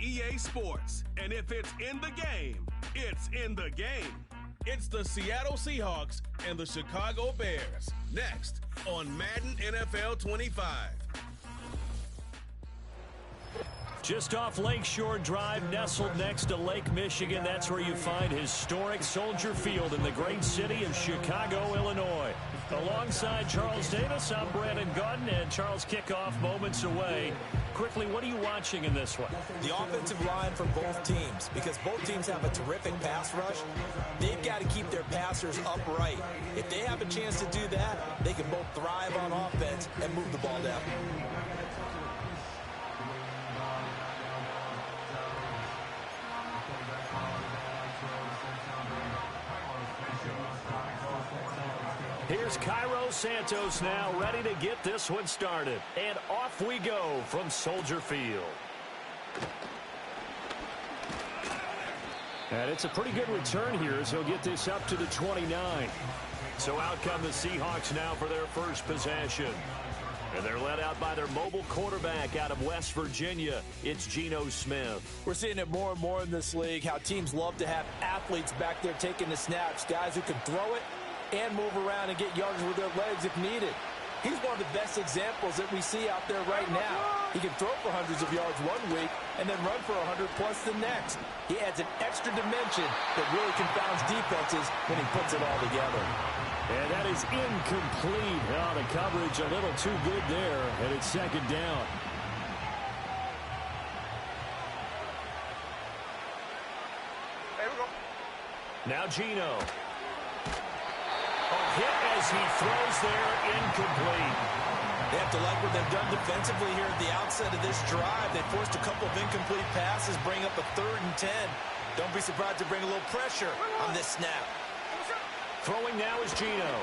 EA Sports. And if it's in the game, it's in the game. It's the Seattle Seahawks and the Chicago Bears. Next on Madden NFL 25. Just off Lakeshore Drive, nestled next to Lake Michigan. That's where you find historic Soldier Field in the great city of Chicago, Illinois. Alongside Charles Davis, I'm Brandon Gaudin, and Charles, kickoff moments away. Quickly, what are you watching in this one? The offensive line for both teams, because both teams have a terrific pass rush. They've got to keep their passers upright. If they have a chance to do that, they can both thrive on offense and move the ball down. Here's Cairo Santos now, ready to get this one started. And off we go from Soldier Field. And it's a pretty good return here as he'll get this up to the 29. So out come the Seahawks now for their first possession. And they're led out by their mobile quarterback out of West Virginia. It's Geno Smith. We're seeing it more and more in this league, how teams love to have athletes back there taking the snaps, guys who can throw it and move around and get yards with their legs if needed. He's one of the best examples that we see out there right now. He can throw for hundreds of yards one week and then run for 100+ the next. He adds an extra dimension that really confounds defenses when he puts it all together. And that is incomplete. Oh, the coverage a little too good there, and it's second down. There we go. Now Geno. A hit as he throws there, incomplete. They have to like what they've done defensively here at the outset of this drive. They forced a couple of incomplete passes, bring up a 3rd and 10. Don't be surprised to bring a little pressure on this snap. Throwing now is Geno.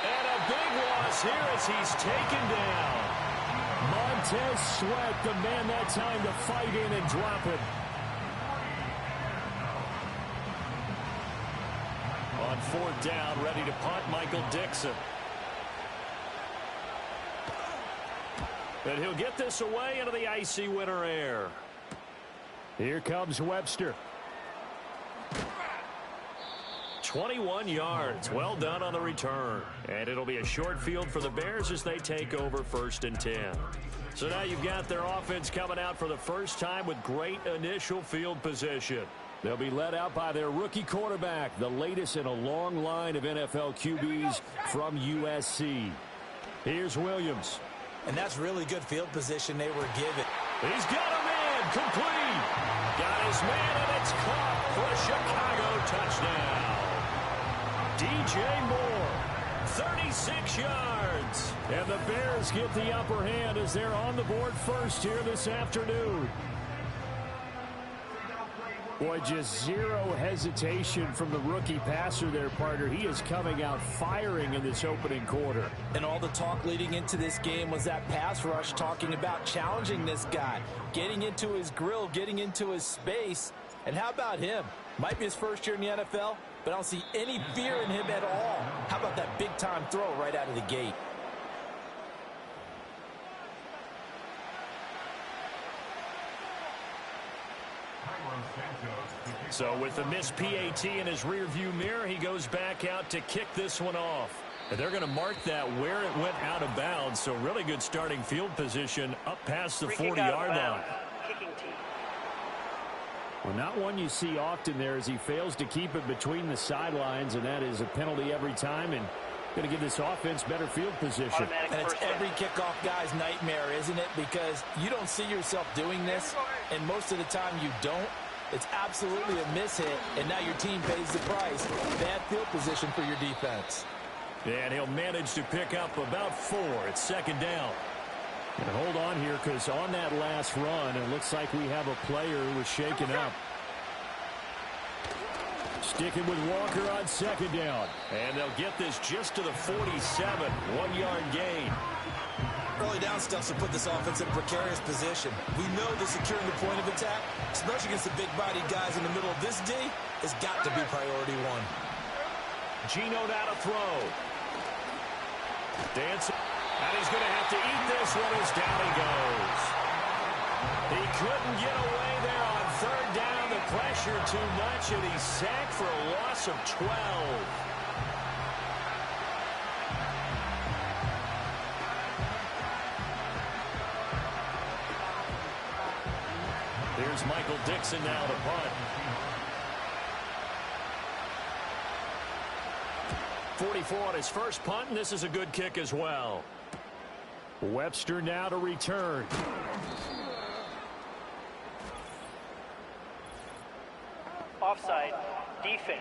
And a big loss here as he's taken down. Montez Sweat, the man that time to fight in and drop it. On 4th down, ready to punt, Michael Dixon. And he'll get this away into the icy winter air. Here comes Webster. 21 yards. Well done on the return. And it'll be a short field for the Bears as they take over 1st and 10. So now you've got their offense coming out for the first time with great initial field position. They'll be led out by their rookie quarterback, the latest in a long line of NFL QBs from USC. Here's Williams. And that's really good field position they were given. He's got a man, complete. Got his man, and it's caught for a Chicago touchdown. DJ Moore, 36 yards. And the Bears get the upper hand as they're on the board first here this afternoon. Boy, just zero hesitation from the rookie passer there, partner. He is coming out firing in this opening quarter. And all the talk leading into this game was that pass rush, talking about challenging this guy, getting into his grill, getting into his space. And how about him? Might be his first year in the NFL, but I don't see any fear in him at all. How about that big-time throw right out of the gate? So with the missed PAT in his rearview mirror, he goes back out to kick this one off. And they're going to mark that where it went out of bounds. So really good starting field position up past the 40-yard line. Kicking team. Well, not one you see often there as he fails to keep it between the sidelines, and that is a penalty every time. And going to give this offense better field position. And it's every kickoff guy's nightmare, isn't it? Because you don't see yourself doing this, and most of the time you don't. It's absolutely a mishit, and now your team pays the price. Bad field position for your defense. And he'll manage to pick up about 4. It's second down. And hold on here, because on that last run, it looks like we have a player who was shaken up. Sticking with Walker on second down. And they'll get this just to the 47. 1-yard gain. Early down stuff to put this offense in a precarious position. We know that securing the point of attack, especially against the big-bodied guys in the middle of this D, has got to be priority 1. Geno now to throw. Dancing. And he's going to have to eat this one as down he goes. couldn't get away there on third down. The pressure too much, and he's sacked for a loss of 12. Here's Michael Dixon now to punt. 44 on his first punt, and this is a good kick as well. Webster now to return. Offside. Defense.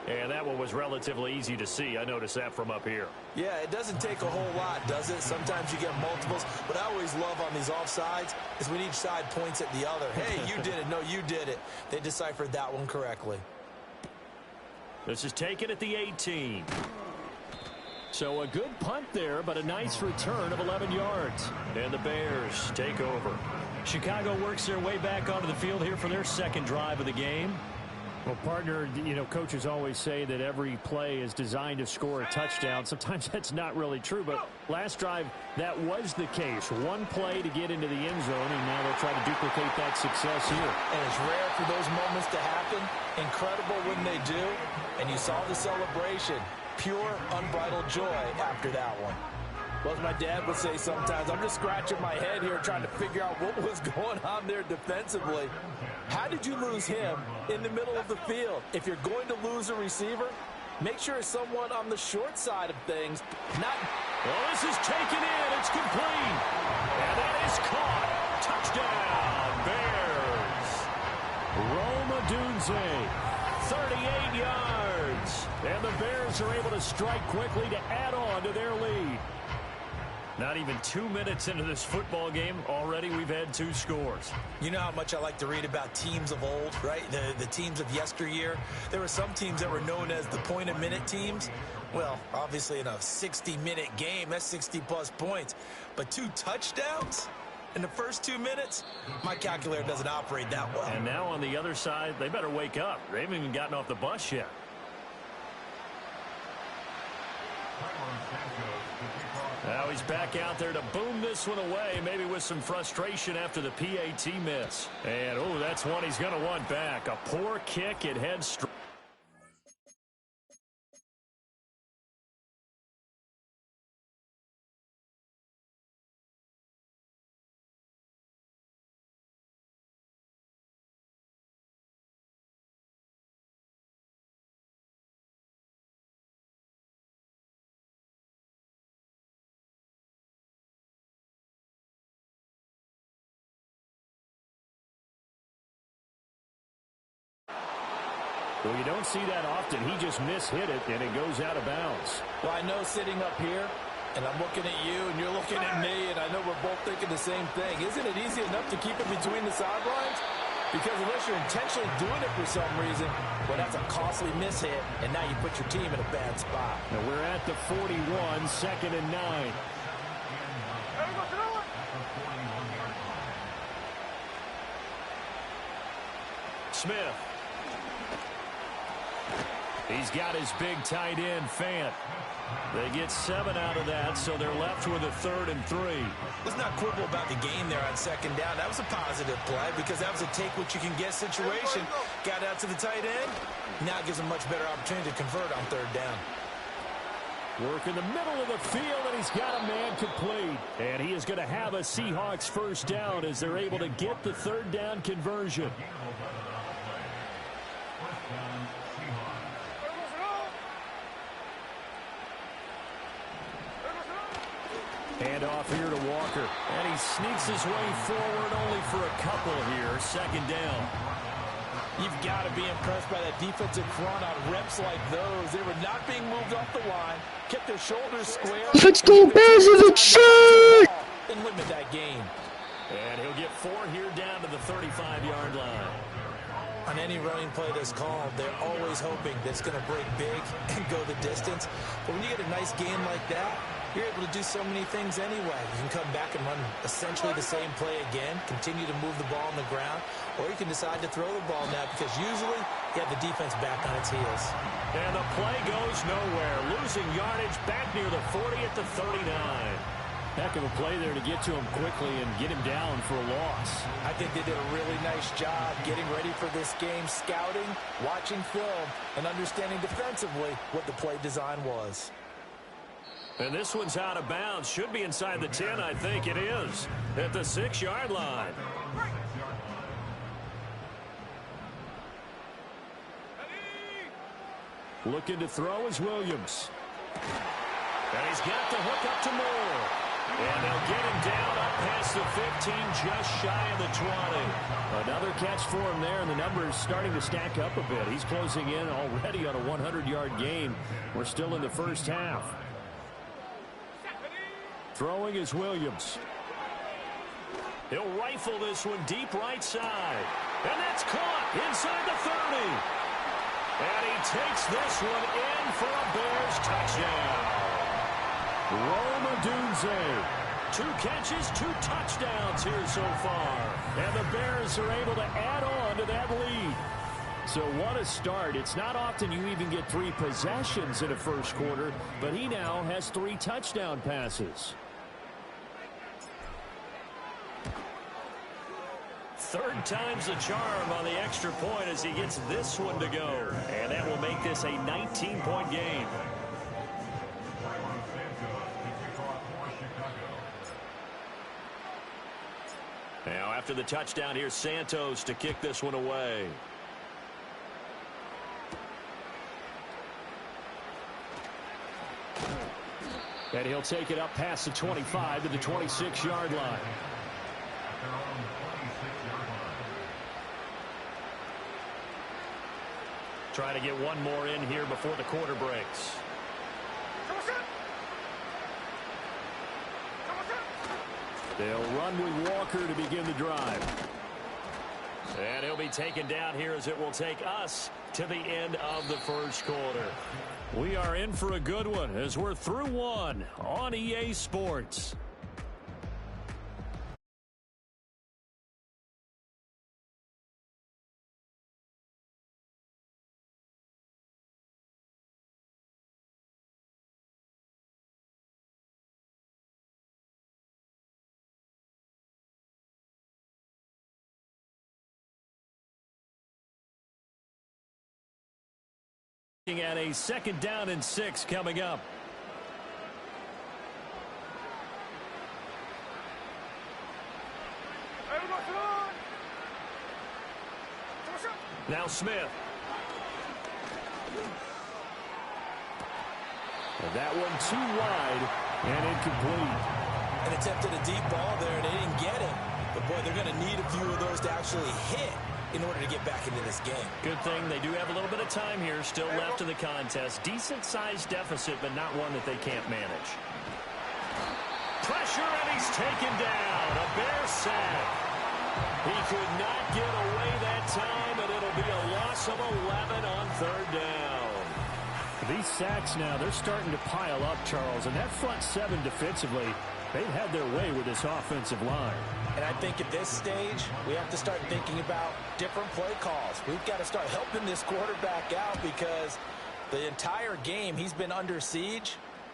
And that one was relatively easy to see. I noticed that from up here. Yeah, it doesn't take a whole lot, does it? Sometimes you get multiples. What I always love on these offsides is when each side points at the other. Hey, you did it. No, you did it. They deciphered that one correctly. This is taken at the 18. So a good punt there, but a nice return of 11 yards. And the Bears take over. Chicago works their way back onto the field here for their second drive of the game. Well, partner, you know, coaches always say that every play is designed to score a touchdown. Sometimes that's not really true, but last drive, that was the case. One play to get into the end zone, and now they'll try to duplicate that success here. And it's rare for those moments to happen. Incredible when they do. And you saw the celebration. Pure, unbridled joy after that one. Well, as my dad would say sometimes, I'm just scratching my head here trying to figure out what was going on there defensively. How did you lose him in the middle of the field? If you're going to lose a receiver, make sure it's someone on the short side of things. Not. Well, this is taken in. It's complete. And that is caught. Touchdown, Bears. Rome Odunze, 38 yards. And the Bears are able to strike quickly to add on to their lead. Not even 2 minutes into this football game, already we've had 2 scores. You know how much I like to read about teams of old, right? The teams of yesteryear. There were some teams that were known as the point-a-minute teams. Well, obviously in a 60-minute game, that's 60-plus points. But 2 touchdowns in the first 2 minutes? My calculator doesn't operate that well. And now on the other side, they better wake up. They haven't even gotten off the bus yet. Now he's back out there to boom this one away, maybe with some frustration after the PAT miss. And, oh, that's one he's going to want back. A poor kick. It heads straight. Well, you don't see that often. He just mishit it, and it goes out of bounds. Well, I know sitting up here, and I'm looking at you, and you're looking at me, and I know we're both thinking the same thing. Isn't it easy enough to keep it between the sidelines? Because unless you're intentionally doing it for some reason, well, that's a costly mishit, and now you put your team in a bad spot. Now we're at the 41, 2nd and 9. Smith. He's got his big tight end, Fant. They get 7 out of that, so they're left with a 3rd and 3. Let's not quibble about the game there on 2nd down. That was a positive play because that was a take-what-you-can-get situation. Got out to the tight end. Now it gives them much better opportunity to convert on 3rd down. Work in the middle of the field, and he's got a man complete. And he is going to have a Seahawks first down as they're able to get the 3rd down conversion. Hand off here to Walker. And he sneaks his way forward only for a couple here. 2nd down. You've got to be impressed by that defensive front on reps like those. They were not being moved off the line. Kept their shoulders square. Let's go Bears of the shot! And limit that game. And he'll get 4 here down to the 35-yard line. On any running play that's called, they're always hoping that it's going to break big and go the distance. But when you get a nice game like that, you're able to do so many things anyway. You can come back and run essentially the same play again, continue to move the ball on the ground, or you can decide to throw the ball now because usually you have the defense back on its heels. And the play goes nowhere. Losing yardage back near the 40 at the 39. Heck of a play there to get to him quickly and get him down for a loss. I think they did a really nice job getting ready for this game, scouting, watching film, and understanding defensively what the play design was. And this one's out of bounds. Should be inside the 10, I think it is, at the 6-yard line. Looking to throw is Williams. And he's got the hook up to Moore. And they'll get him down up past the 15, just shy of the 20. Another catch for him there, and the numbers starting to stack up a bit. He's closing in already on a 100-yard game. We're still in the first half. Throwing is Williams. He'll rifle this one deep right side. And that's caught inside the 30. And he takes this one in for a Bears touchdown. Rome Odunze. 2 catches, 2 touchdowns here so far. And the Bears are able to add on to that lead. So what a start. It's not often you even get 3 possessions in a first quarter, but he now has 3 touchdown passes. Third time's the charm on the extra point as he gets this one to go. And that will make this a 19-point game. Now after the touchdown, here's Santos to kick this one away. And he'll take it up past the 25 to the 26-yard line. Trying to get one more in here before the quarter breaks. They'll run with Walker to begin the drive. And he'll be taken down here as it will take us to the end of the first quarter. We are in for a good one as we're through one on EA Sports. At a 2nd down and 6 coming up. Now Smith. And that one too wide and incomplete. And attempted a deep ball there, and they didn't get it. But, boy, they're going to need a few of those to actually hit in order to get back into this game. Good thing they do have a little bit of time here still left in the contest. Decent-sized deficit, but not one that they can't manage. Pressure, and he's taken down. A Bear sack. He could not get away that time, and it'll be a loss of 11 on 3rd down. These sacks now, they're starting to pile up, Charles. And that front 7 defensively, they've had their way with this offensive line. And I think at this stage, we have to start thinking about different play calls. We've got to start helping this quarterback out because the entire game he's been under siege.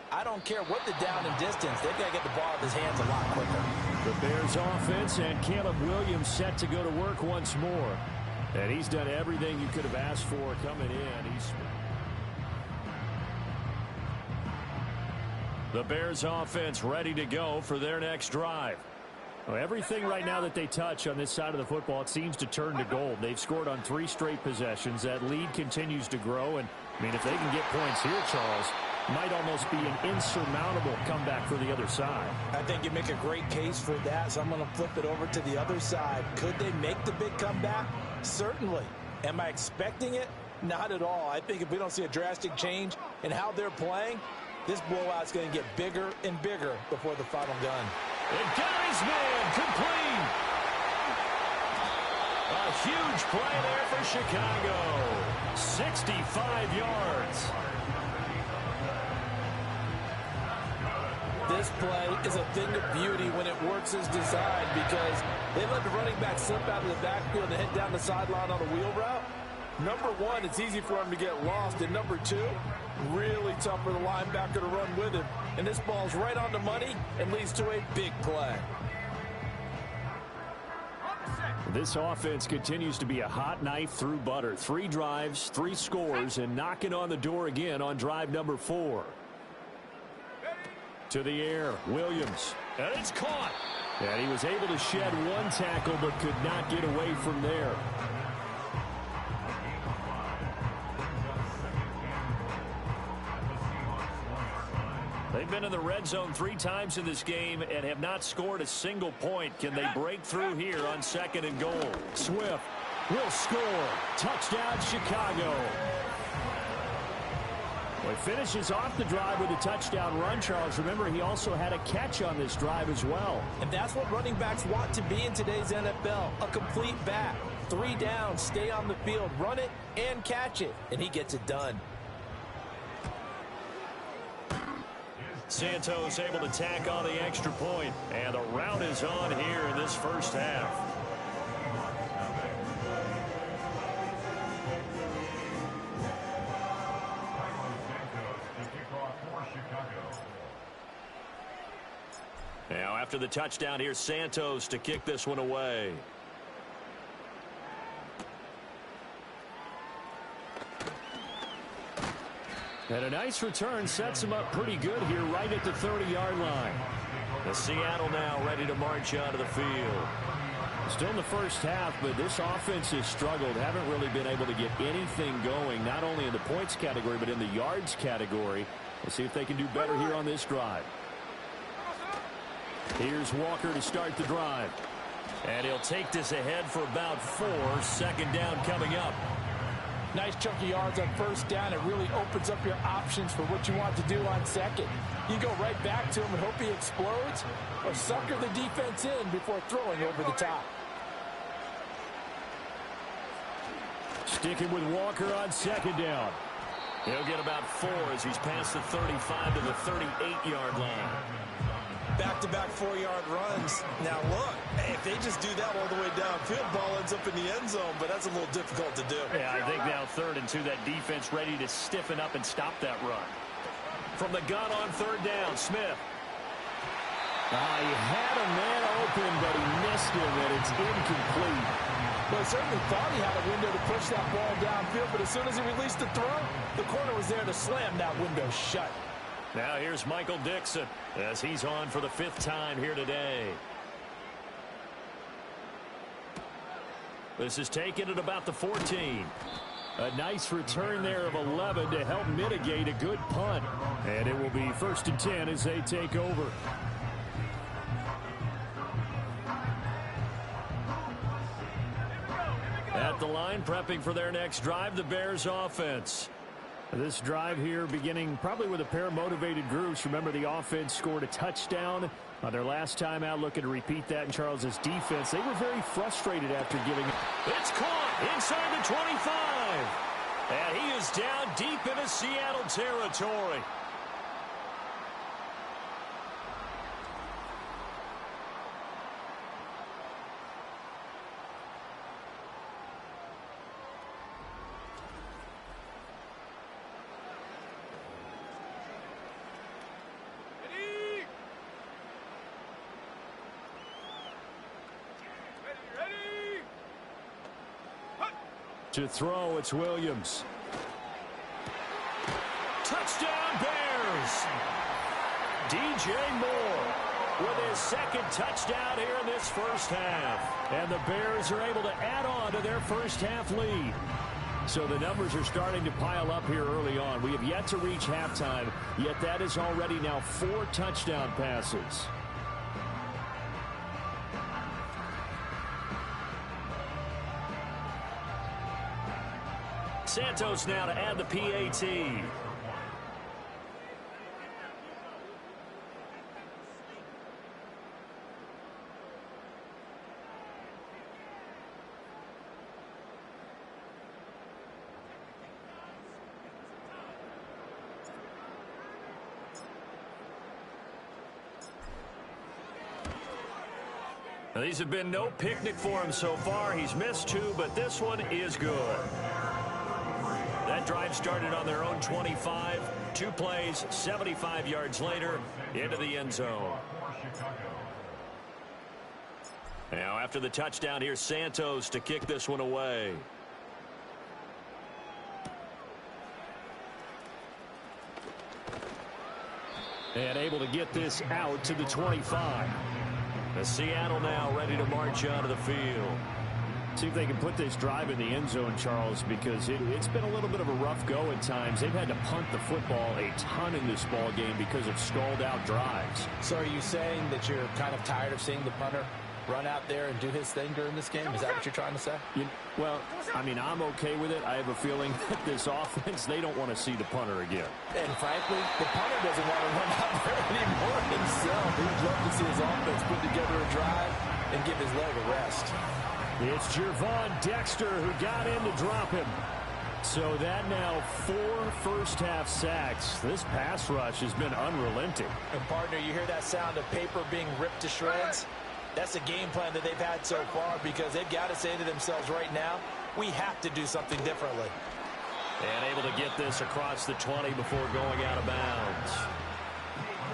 I don't care what the down and distance. They've got to get the ball out of his hands a lot quicker. The Bears offense and Caleb Williams set to go to work once more. And he's done everything you could have asked for coming in. The Bears offense ready to go for their next drive. Well, everything right now that they touch on this side of the football, it seems to turn to gold. They've scored on 3 straight possessions. That lead continues to grow. And, I mean, if they can get points here, Charles, might almost be an insurmountable comeback for the other side. I think you make a great case for that, so I'm going to flip it over to the other side. Could they make the big comeback? Certainly. Am I expecting it? Not at all. I think if we don't see a drastic change in how they're playing, this blowout's going to get bigger and bigger before the final gun. And got his man complete. A huge play there for Chicago. 65 yards. This play is a thing of beauty when it works as designed because they let the running back slip out of the backfield and head down the sideline on a wheel route. Number one, it's easy for him to get lost. And number two, really tough for the linebacker to run with him. And this ball's right on the money and leads to a big play. This offense continues to be a hot knife through butter. 3 drives, 3 scores, and knocking on the door again on drive number 4. To the air, Williams. And it's caught. And he was able to shed 1 tackle but could not get away from there. They've been in the red zone 3 times in this game and have not scored a single point. Can they break through here on 2nd and goal? Swift will score. Touchdown, Chicago. Well, he finishes off the drive with a touchdown run, Charles. Remember, he also had a catch on this drive as well. And that's what running backs want to be in today's NFL, a complete back. 3 down, stay on the field, run it, and catch it. And he gets it done. Santos able to tack on the extra point, and the rout is on here in this first half. Now after the touchdown, here's Santos to kick this one away. And a nice return sets him up pretty good here right at the 30-yard line. The Seattle now ready to march onto the field. Still in the first half, but this offense has struggled. Haven't really been able to get anything going, not only in the points category, but in the yards category. We'll see if they can do better here on this drive. Here's Walker to start the drive. And he'll take this ahead for about 4. 2nd down coming up. Nice chunk of yards on 1st down. It really opens up your options for what you want to do on 2nd. You go right back to him and hope he explodes, or sucker the defense in before throwing over the top. Sticking with Walker on 2nd down. He'll get about 4 as he's past the 35 to the 38-yard line. Back-to-back 4-yard runs. Now look, if they just do that all the way downfield, ball ends up in the end zone, but that's a little difficult to do. Yeah, I think now 3rd and 2, that defense ready to stiffen up and stop that run. From the gun on 3rd down, Smith. He had a man open, but he missed him, and it's incomplete. Well, he certainly thought he had a window to push that ball downfield, but as soon as he released the throw, the corner was there to slam that window shut. Now here's Michael Dixon as he's on for the 5th time here today. This is taken at about the 14. A nice return there of 11 to help mitigate a good punt. And it will be 1st and 10 as they take over. At the line, prepping for their next drive, the Bears offense. This drive here beginning probably with a pair of motivated groups. Remember, the offense scored a touchdown on their last time out, looking to repeat that in Charles's defense. They were very frustrated after giving it. It's caught inside the 25. And he is down deep into Seattle territory. To throw, it's Williams. Touchdown, Bears! DJ Moore with his 2nd touchdown here in this first half. And the Bears are able to add on to their first half lead. So the numbers are starting to pile up here early on. We have yet to reach halftime, yet that is already now 4 touchdown passes. Santos now to add the PAT. Now, these have been no picnic for him so far. He's missed 2, but this one is good. That drive started on their own 25. 2 plays, 75 yards later, into the end zone. Now after the touchdown, here's Santos to kick this one away. And able to get this out to the 25. The Seattle now ready to march onto the field. See if they can put this drive in the end zone, Charles, because it's been a little bit of a rough go at times. They've had to punt the football a ton in this ball game because of stalled-out drives. So are you saying that you're kind of tired of seeing the punter run out there and do his thing during this game? Is that what you're trying to say? Well, I mean, I'm okay with it. I have a feeling that this offense, they don't want to see the punter again. And frankly, the punter doesn't want to run out there anymore himself. He'd love to see his offense put together a drive and give his leg a rest. It's Gervon Dexter who got in to drop him. So that now 4 first-half sacks. This pass rush has been unrelenting. And, partner, you hear that sound of paper being ripped to shreds? That's a game plan that they've had so far because they've got to say to themselves right now, we have to do something differently. And able to get this across the 20 before going out of bounds.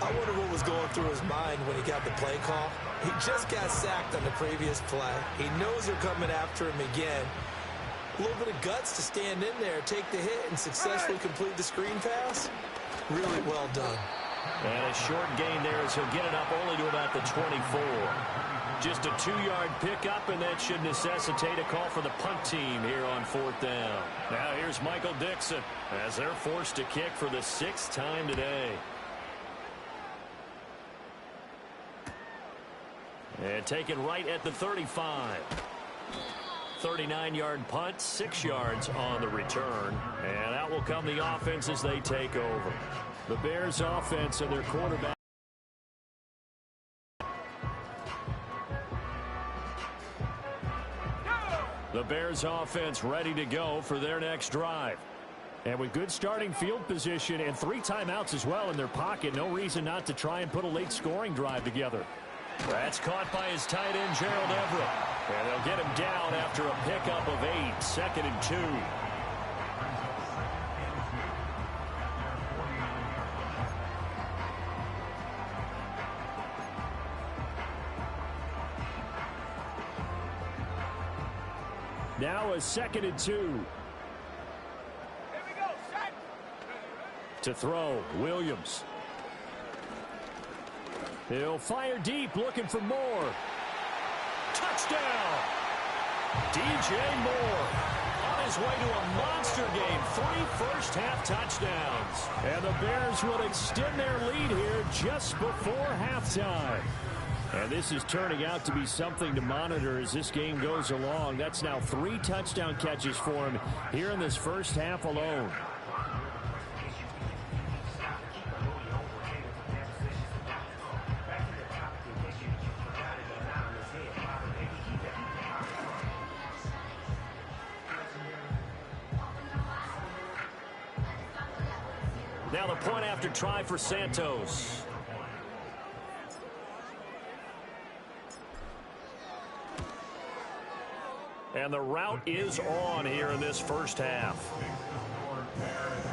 I wonder what was going through his mind when he got the play call. He just got sacked on the previous play. He knows they're coming after him again. A little bit of guts to stand in there, take the hit, and successfully complete the screen pass. Really well done. And a short gain there as he'll get it up only to about the 24. Just a 2-yard pickup, and that should necessitate a call for the punt team here on 4th down. Now here's Michael Dixon as they're forced to kick for the 6th time today. And taken right at the 35. 39-yard punt, 6 yards on the return. And out will come the offense as they take over. The Bears offense and their quarterback. The Bears offense ready to go for their next drive. And with good starting field position and 3 timeouts as well in their pocket, no reason not to try and put a late scoring drive together. That's caught by his tight end, Gerald Everett. And they'll get him down after a pickup of 8, 2nd and 2. Now a 2nd and 2. Here we go, set. To throw, Williams. He'll fire deep, looking for more. Touchdown! DJ Moore on his way to a monster game. 3 first-half touchdowns. And the Bears will extend their lead here just before halftime. And this is turning out to be something to monitor as this game goes along. That's now 3 touchdown catches for him here in this first half alone. Now the point after try for Santos. And the route is on here in this first half.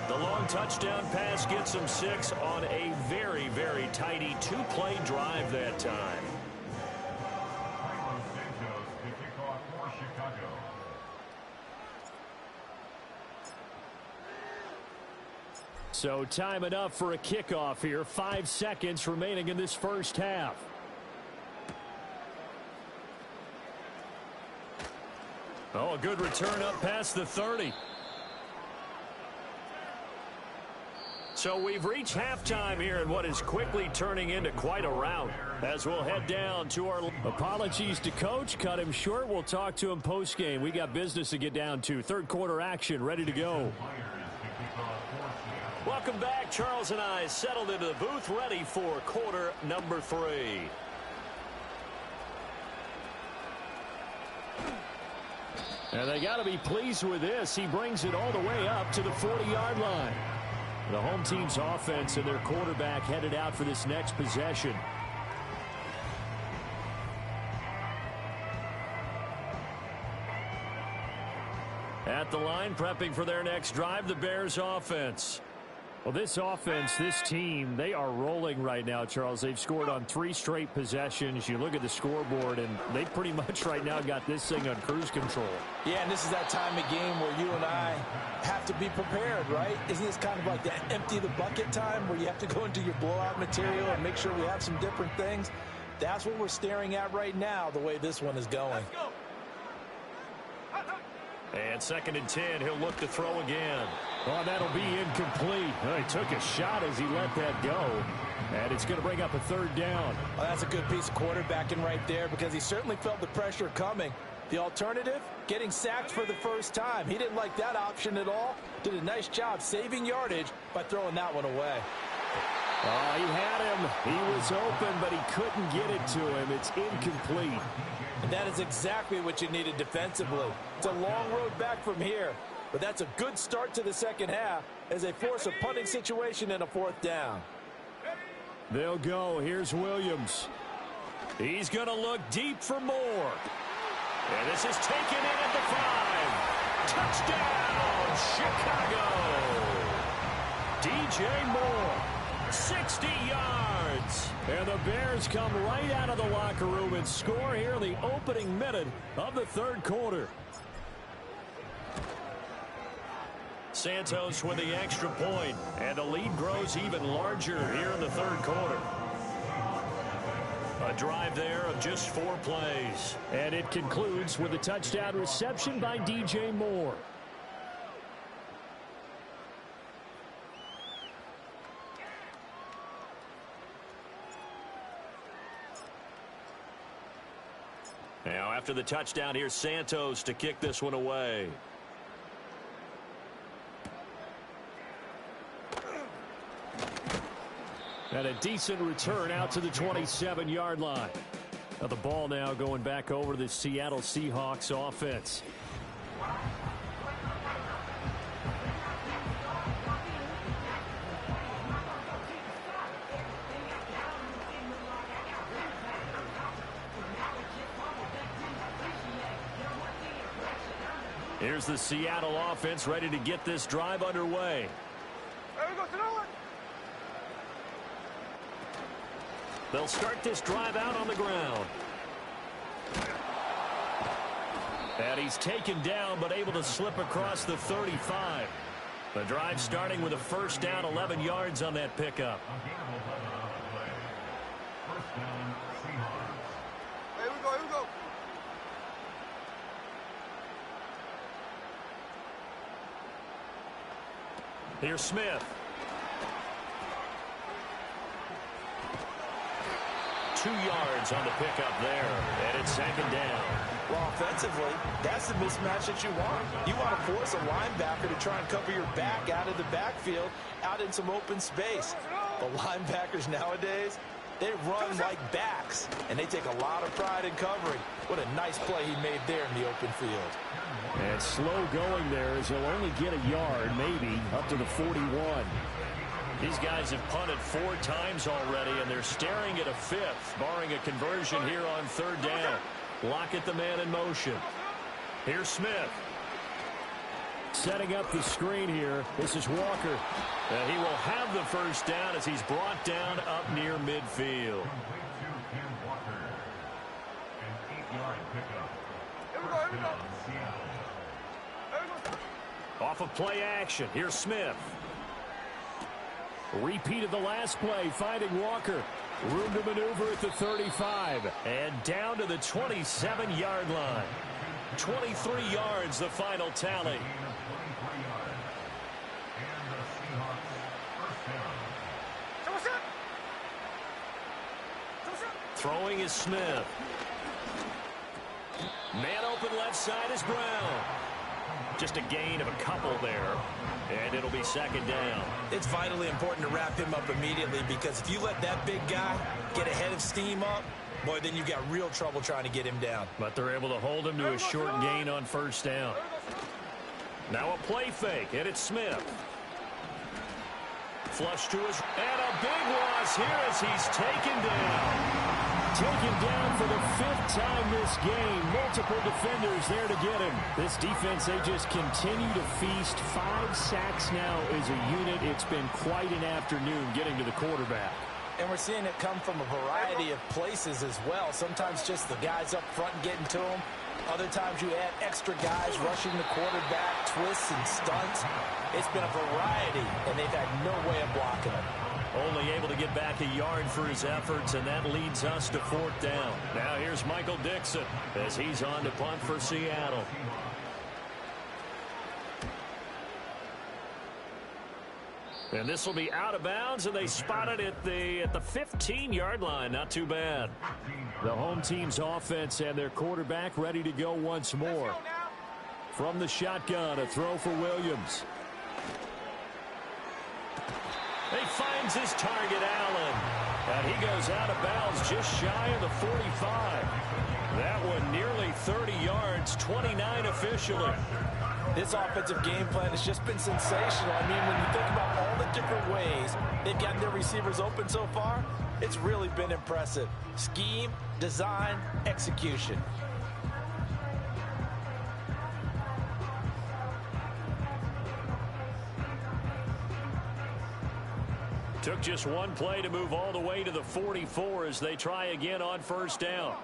The long touchdown pass gets them 6 on a very, very tidy 2-play drive that time. So time enough for a kickoff here. 5 seconds remaining in this first half. Oh, a good return up past the 30. So we've reached halftime here in what is quickly turning into quite a rout as we'll head down to our... Apologies to Coach. Cut him short. We'll talk to him post-game. We got business to get down to. Third quarter action ready to go. Welcome back. Charles and I settled into the booth ready for quarter number 3. And they got to be pleased with this. He brings it all the way up to the 40-yard line. The home team's offense and their quarterback headed out for this next possession. At the line, prepping for their next drive, the Bears offense. Well, this offense, this team, they are rolling right now, Charles. They've scored on 3 straight possessions. You look at the scoreboard, and they pretty much right now got this thing on cruise control. Yeah, and this is that time of game where you and I have to be prepared, right? Isn't this kind of like that empty the bucket time where you have to go into your blowout material and make sure we have some different things? That's what we're staring at right now, the way this one is going. And 2nd and 10, he'll look to throw again. Oh, that'll be incomplete. Oh, he took a shot as he let that go. And it's going to bring up a 3rd down. Well, that's a good piece of quarterbacking right there because he certainly felt the pressure coming. The alternative, getting sacked for the first time. He didn't like that option at all. Did a nice job saving yardage by throwing that one away. Oh, he had him. He was open, but he couldn't get it to him. It's incomplete. And that is exactly what you needed defensively. It's a long road back from here, but that's a good start to the second half as they force a punting situation and a 4th down. They'll go. Here's Williams. He's going to look deep for more. And this is taken in at the 5. Touchdown, Chicago. DJ Moore. 60 yards. And the Bears come right out of the locker room and score here in the opening minute of the 3rd quarter. Santos with the extra point, and the lead grows even larger here in the 3rd quarter. A drive there of just 4 plays. And it concludes with a touchdown reception by DJ Moore. Now, after the touchdown, here's Santos to kick this one away. And a decent return out to the 27-yard line. Now the ball now going back over to the Seattle Seahawks offense. Here's the Seattle offense ready to get this drive underway. They'll start this drive out on the ground. And he's taken down but able to slip across the 35. The drive starting with a 1st down, 11 yards on that pickup. Here we go. Here's Smith. 2 yards on the pickup there, and it's 2nd down. Well, offensively, that's the mismatch that you want. You want to force a linebacker to try and cover your back out of the backfield, out in some open space. The linebackers nowadays, they run like backs, and they take a lot of pride in covering. What a nice play he made there in the open field. And slow going there as he'll only get a yard, maybe, up to the 41. These guys have punted 4 times already, and they're staring at a 5th, barring a conversion here on 3rd down. Lockett the man in motion. Here's Smith. Setting up the screen here. This is Walker. And he will have the 1st down as he's brought down up near midfield. Off of play action. Here's Smith. Repeat of the last play, finding Walker. Room to maneuver at the 35. And down to the 27-yard line. 23 yards, the final tally. Throwing is Smith. Man open left side is Brown. Just a gain of a couple there. And it'll be 2nd down. It's vitally important to wrap him up immediately because if you let that big guy get ahead of steam up, boy, then you've got real trouble trying to get him down. But they're able to hold him to a short gain on 1st down. Now a play fake, and it's Smith. Flush to his, and a big loss here as he's taken down. Taken down for the 5th time this game. Multiple defenders there to get him. This defense, they just continue to feast. 5 sacks now as a unit. It's been quite an afternoon getting to the quarterback. And we're seeing it come from a variety of places as well. Sometimes just the guys up front getting to him. Other times you add extra guys rushing the quarterback, twists and stunts. It's been a variety, and they've had no way of blocking him. Only able to get back a yard for his efforts, and that leads us to 4th down. Now here's Michael Dixon as he's on to punt for Seattle. And this will be out of bounds, and they spot it at the 15-yard line. Not too bad. The home team's offense and their quarterback ready to go once more. From the shotgun, a throw for Williams. He finds his target, Allen. And he goes out of bounds just shy of the 45. That one nearly 30 yards, 29 officially. This offensive game plan has just been sensational. I mean, when you think about all the different ways they've gotten their receivers open so far, it's really been impressive. Scheme, design, execution. Took just one play to move all the way to the 44 as they try again on 1st down.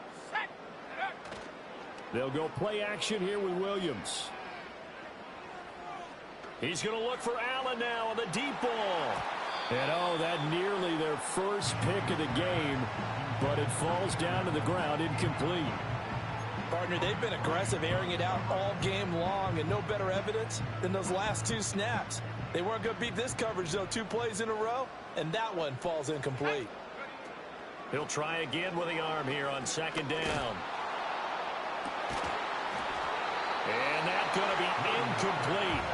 They'll go play action here with Williams. He's going to look for Allen now on the deep ball. And that nearly their first pick of the game, but it falls down to the ground incomplete. Partner, they've been aggressive, airing it out all game long, and no better evidence than those last 2 snaps. They weren't going to beat this coverage, though, 2 plays in a row, and that one falls incomplete. He'll try again with the arm here on 2nd down. And that's going to be incomplete.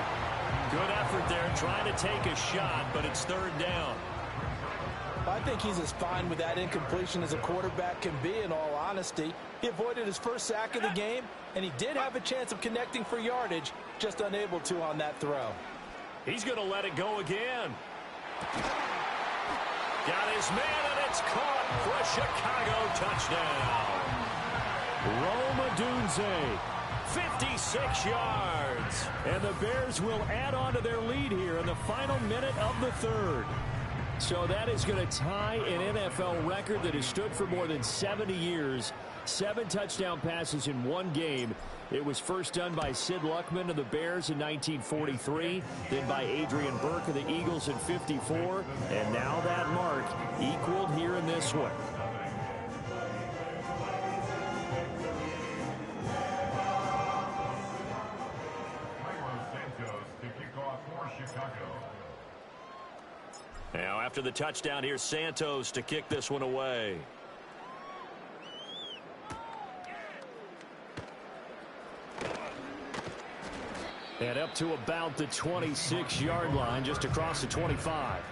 Good effort there, trying to take a shot, but it's 3rd down. I think he's as fine with that incompletion as a quarterback can be, in all honesty. He avoided his first sack of the game, and he did have a chance of connecting for yardage, just unable to on that throw. He's going to let it go again. Got his man, and it's caught for a Chicago touchdown. Rome Odunze, 56 yards. and the Bears will add on to their lead here in the final minute of the 3rd. So that is going to tie an NFL record that has stood for more than 70 years. 7 touchdown passes in one game. It was first done by Sid Luckman of the Bears in 1943, then by Adrian Burke of the Eagles in 54, and now that mark equaled here in this one. Now after the touchdown, here's Santos to kick this one away. And up to about the 26-yard line, just across the 25.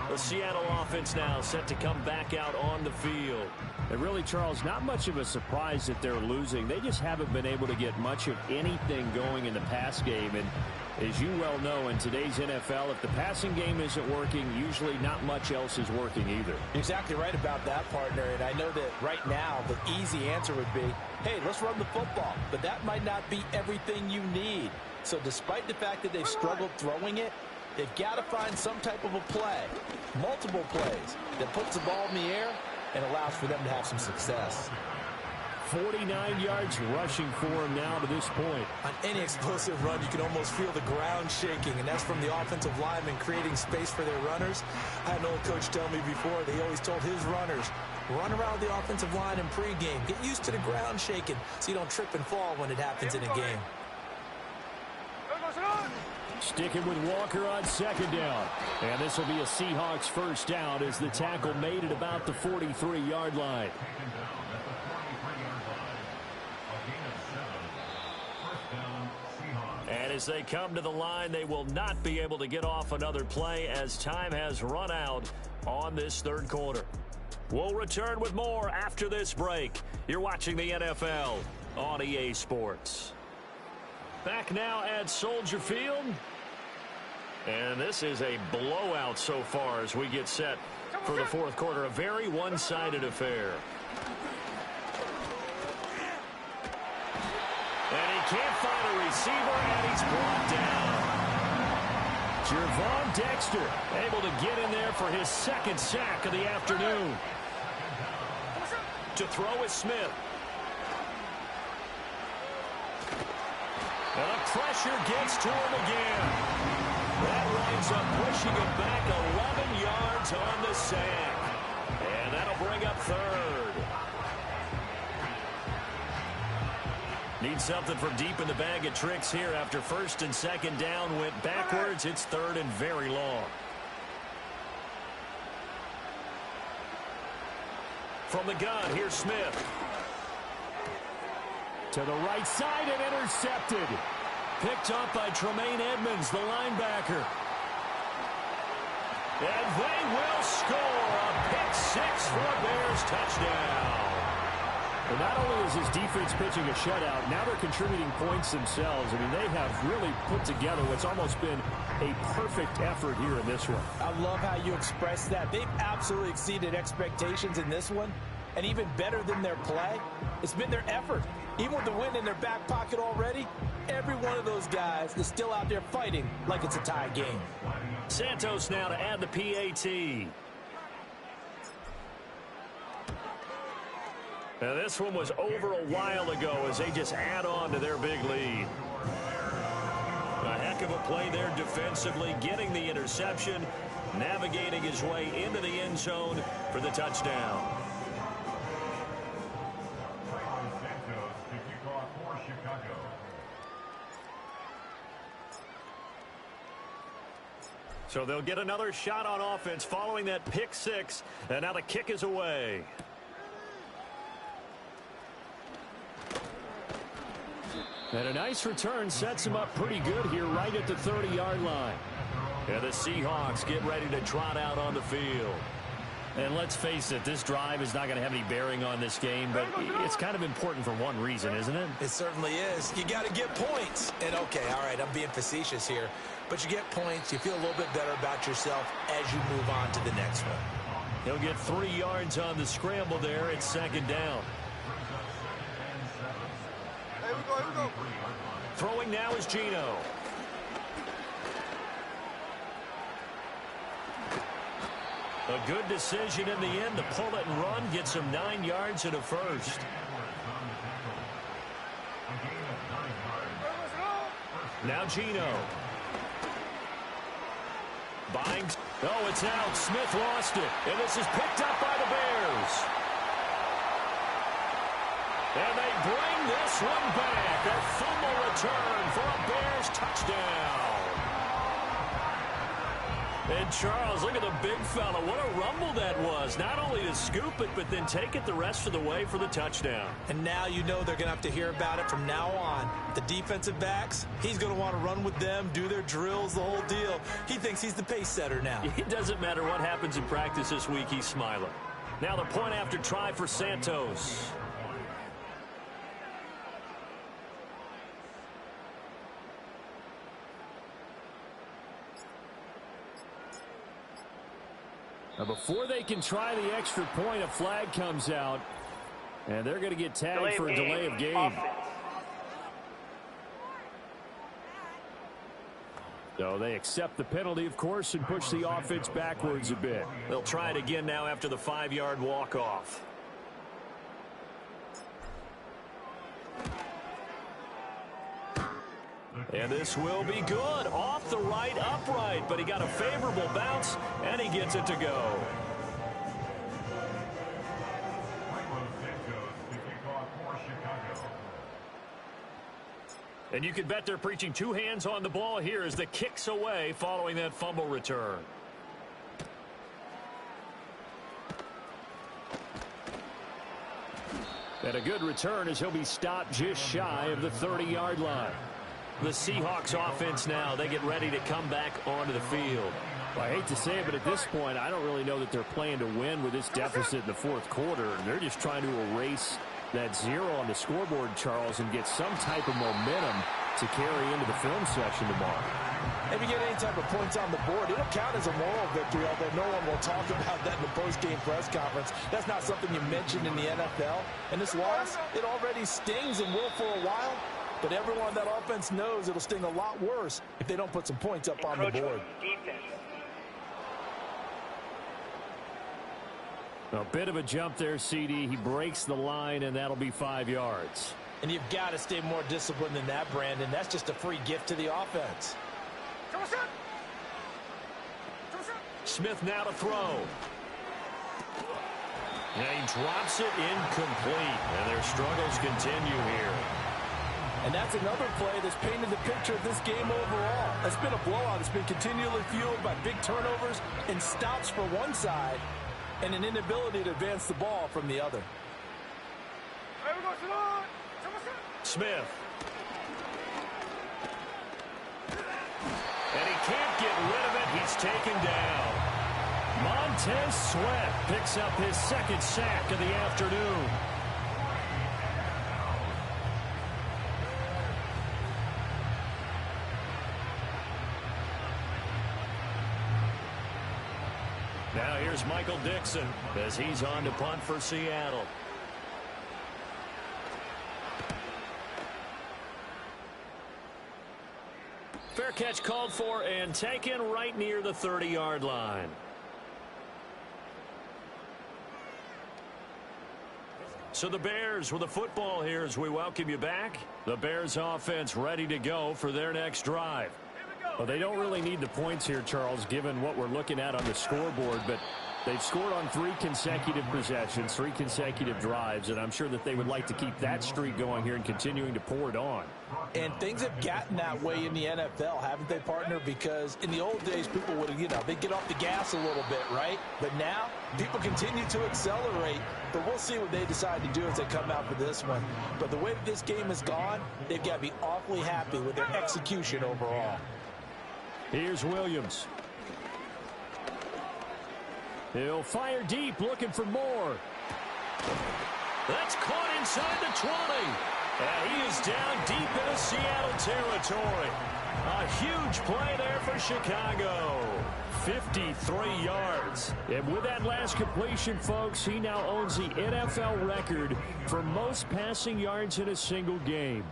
The Seattle offense now set to come back out on the field. And really, Charles, not much of a surprise that they're losing. They just haven't been able to get much of anything going in the pass game. And as you well know, in today's NFL, if the passing game isn't working, usually not much else is working either. You're exactly right about that, partner. And I know that right now the easy answer would be, hey, let's run the football. But that might not be everything you need. So despite the fact that they've struggled throwing it, they've got to find some type of a play, multiple plays, that puts the ball in the air and allows for them to have some success. 49 yards rushing for him now to this point. On any explosive run, you can almost feel the ground shaking, and that's from the offensive linemen creating space for their runners. I had an old coach tell me before, they always told his runners, run around the offensive line in pregame. Get used to the ground shaking so you don't trip and fall when it happens in a game. Sticking with Walker on 2nd down. And this will be a Seahawks first down as the tackle made at about the 43-yard line. And as they come to the line, they will not be able to get off another play as time has run out on this 3rd quarter. We'll return with more after this break. You're watching the NFL on EA Sports. Back now at Soldier Field. And this is a blowout so far as we get set for the 4th quarter. A very one-sided affair. can't find a receiver, and he's brought down. Gervon Dexter able to get in there for his second sack of the afternoon. To throw is Smith. And the pressure gets to him again. That winds up pushing him back 11 yards on the sack. And that'll bring up third. Need something for deep in the bag of tricks here after first and second down went backwards. It's third and very long. From the gun, here's Smith. To the right side and intercepted. Picked up by Tremaine Edmonds, the linebacker. And they will score a pick six for a Bears touchdown. And not only is his defense pitching a shutout, now they're contributing points themselves. I mean, they have really put together what's almost been a perfect effort here in this one. I love how you express that. They've absolutely exceeded expectations in this one. And even better than their play, it's been their effort. Even with the win in their back pocket already, every one of those guys is still out there fighting like it's a tie game. Santos now to add the PAT. Now this one was over a while ago as they just add on to their big lead. A heck of a play there defensively, getting the interception, navigating his way into the end zone for the touchdown. So they'll get another shot on offense following that pick six, and now the kick is away. And a nice return sets him up pretty good here right at the 30-yard line. And the Seahawks get ready to trot out on the field. And let's face it, this drive is not going to have any bearing on this game, but it's kind of important for one reason, isn't it? It certainly is. You got to get points. And, okay, all right, I'm being facetious here. But you get points, you feel a little bit better about yourself as you move on to the next one. He'll get 3 yards on the scramble there. It's second down. Here we go. Throwing now is Gino. A good decision in the end to pull it and run. Gets him 9 yards and a first. Now Gino. Binds. Oh, it's out. Smith lost it. And this is picked up by the Bears. And they bring this one back. A fumble return for a Bears touchdown. And Charles, look at the big fella. What a rumble that was. Not only to scoop it, but then take it the rest of the way for the touchdown. And now you know they're going to have to hear about it from now on. The defensive backs, he's going to want to run with them, do their drills, the whole deal. He thinks he's the pace setter now. It doesn't matter what happens in practice this week, he's smiling. Now the point after try for Santos. Now before they can try the extra point, a flag comes out, and they're going to get tagged for a delay of game. So they accept the penalty, of course, and push the offense backwards a bit. They'll try it again now after the 5-yard walk-off. And this will be good. Off the right upright, but he got a favorable bounce, and he gets it to go. And you can bet they're preaching two hands on the ball here as the kick's away following that fumble return. And a good return as he'll be stopped just shy of the 30-yard line. The Seahawks offense now, they get ready to come back onto the field. Well, I hate to say it, but at this point, I don't really know that they're playing to win with this deficit in the fourth quarter. They're just trying to erase that zero on the scoreboard, Charles, and get some type of momentum to carry into the film session tomorrow. If you get any type of points on the board, it'll count as a moral victory, although no one will talk about that in the post-game press conference. That's not something you mentioned in the NFL. And this loss, it already stings and will for a while. But everyone on that offense knows it'll sting a lot worse if they don't put some points up on the board. Defense. A bit of a jump there, CD. He breaks the line, and that'll be 5 yards. And you've got to stay more disciplined than that, Brandon. That's just a free gift to the offense. Smith now to throw. And he drops it incomplete. And their struggles continue here. And that's another play that's painted the picture of this game overall. It's been a blowout. It's been continually fueled by big turnovers and stops for one side and an inability to advance the ball from the other. Smith. And he can't get rid of it. He's taken down. Montez Sweat picks up his second sack of the afternoon. Now here's Michael Dixon as he's on to punt for Seattle. Fair catch called for and taken right near the 30-yard line. So the Bears with the football here as we welcome you back. The Bears offense ready to go for their next drive. Well, they don't really need the points here, Charles, given what we're looking at on the scoreboard, but they've scored on 3 consecutive possessions, 3 consecutive drives, and I'm sure that they would like to keep that streak going here and continuing to pour it on. And things have gotten that way in the NFL, haven't they, partner? Because in the old days, people would, they'd get off the gas a little bit, right? But now, people continue to accelerate, but we'll see what they decide to do as they come out for this one. But the way that this game has gone, they've got to be awfully happy with their execution overall. Here's Williams. He'll fire deep, looking for more. That's caught inside the 20. And he is down deep into Seattle territory. A huge play there for Chicago. 53 yards. And with that last completion, folks, he now owns the NFL record for most passing yards in a single game.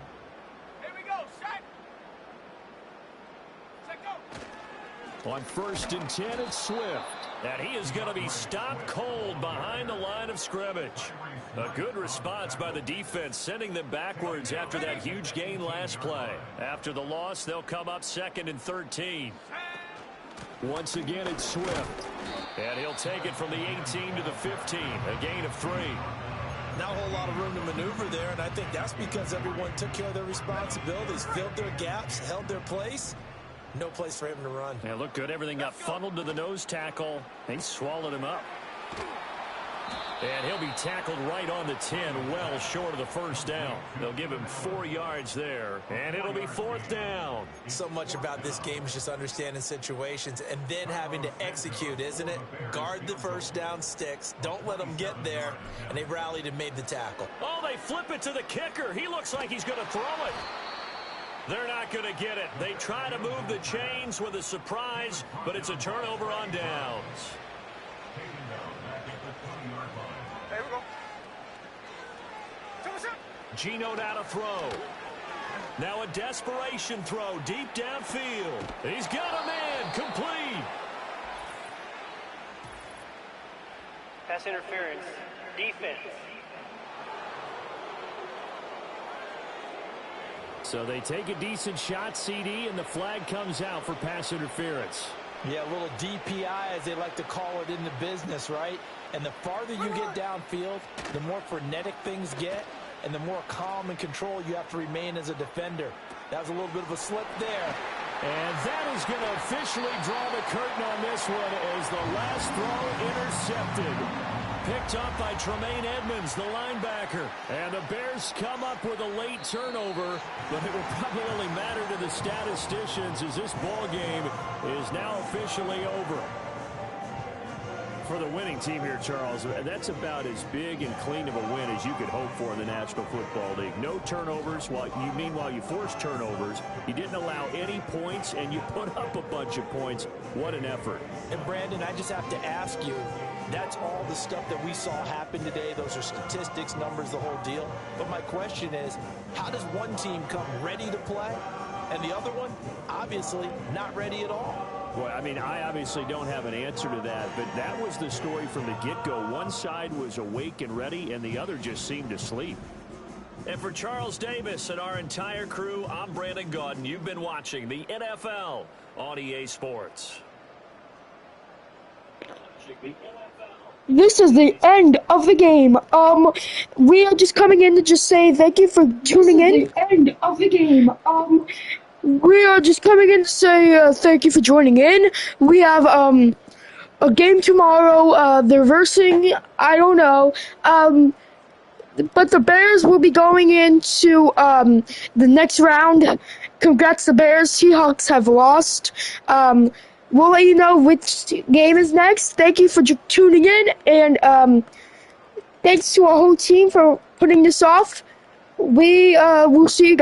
On 1st and 10, it's Swift. And he is going to be stopped cold behind the line of scrimmage. A good response by the defense, sending them backwards after that huge gain last play. After the loss, they'll come up 2nd and 13. Once again, it's Swift. And he'll take it from the 18 to the 15, a gain of 3. Not a whole lot of room to maneuver there, and I think that's because everyone took care of their responsibilities, filled their gaps, held their place. No place for him to run. Yeah, looked good. Everything got funneled to the nose tackle. They swallowed him up. And he'll be tackled right on the 10, well short of the first down. They'll give him 4 yards there, and it'll be 4th down. So much about this game is just understanding situations and then having to execute, isn't it? Guard the first down sticks. Don't let them get there. And they rallied and made the tackle. Oh, they flip it to the kicker. He looks like he's going to throw it. They're not going to get it. They try to move the chains with a surprise, but it's a turnover on downs. There we go. Gino now to throw. Now a desperation throw deep downfield. He's got a man complete. Pass interference. Defense. So they take a decent shot, CD, and the flag comes out for pass interference. Yeah, a little DPI, as they like to call it in the business, right? And the farther you get downfield, the more frenetic things get, and the more calm and control you have to remain as a defender. That was a little bit of a slip there. And that is going to officially draw the curtain on this one as the last throw intercepted. Picked up by Tremaine Edmonds, the linebacker. And the Bears come up with a late turnover, but it will probably only matter to the statisticians as this ball game is now officially over. For the winning team here, Charles, that's about as big and clean of a win as you could hope for in the National Football League. No turnovers. Meanwhile, you forced turnovers. You didn't allow any points, and you put up a bunch of points. What an effort. And, Brandon, I just have to ask you, That's all the stuff that we saw happen today. Those are statistics, numbers, the whole deal. But my question is, how does one team come ready to play and the other one, obviously, not ready at all? Well, I mean, I obviously don't have an answer to that, but that was the story from the get-go. One side was awake and ready, and the other just seemed asleep. And for Charles Davis and our entire crew, I'm Brandon Gaudin. You've been watching the NFL on EA Sports. This is the end of the game. We are just coming in to just say thank you for tuning in. The end of the game. We are just coming in to say thank you for joining in. We have a game tomorrow. They're versing. I don't know. But the Bears will be going into the next round. Congrats, the Bears. Seahawks have lost. We'll let you know which game is next. Thank you for tuning in, and thanks to our whole team for putting this off. We will see you guys.